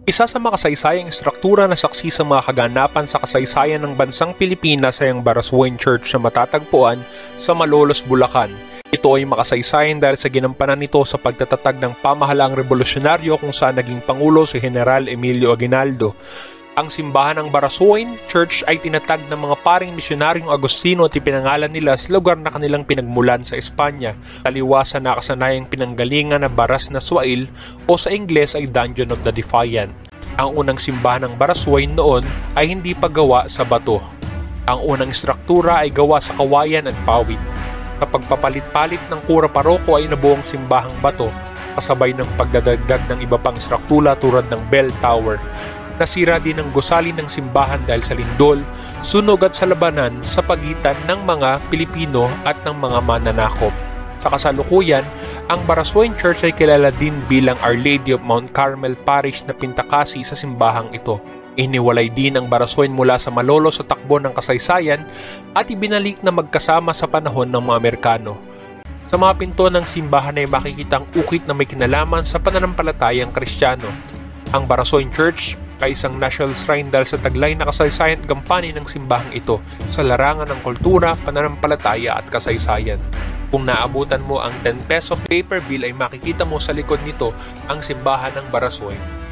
Isa sa makasaysayang struktura na saksi sa mga kaganapan sa kasaysayan ng bansang Pilipinas ay ang Baraswain Church na matatagpuan sa Malolos, Bulacan. Ito ay makasaysayan dahil sa ginampanan nito sa pagtatatag ng pamahalaang revolusyonaryo kung saan naging Pangulo si General Emilio Aguinaldo. Ang simbahan ng Baraswain Church ay tinatag ng mga paring misyonaryong Agustino at ipinangalan nila sa lugar na kanilang pinagmulan sa Espanya, taliwasan na kasanayang pinanggalingan na Baras na Suail o sa Ingles ay Dungeon of the Defiant. Ang unang simbahan ng Baraswain noon ay hindi pa gawa sa bato. Ang unang struktura ay gawa sa kawayan at pawid. Sa pagpapalit-palit ng kura paroko ay nabuong simbahang bato, kasabay ng pagdadagdag ng iba pang struktura tulad ng bell tower. Nasira din ang gusali ng simbahan dahil sa lindol, sunog at sa labanan sa pagitan ng mga Pilipino at ng mga mananakop. Sa kasalukuyan, ang Baraswain Church ay kilala din bilang Our Lady of Mount Carmel Parish na pintakasi sa simbahang ito. Iniwalay din ang Baraswain mula sa Malolos sa takbo ng kasaysayan at ibinalik na magkasama sa panahon ng mga Amerikano. Sa mga pinto ng simbahan ay makikita ang ukit na may kinalaman sa pananampalatayang Kristiyano. Ang Baraswain Church ay isang national shrine dahil sa taglay na kasaysayan at gampanin ng simbahang ito sa larangan ng kultura, pananampalataya at kasaysayan. Kung naabutan mo ang 10 peso paper bill ay makikita mo sa likod nito ang simbahan ng Baraswain.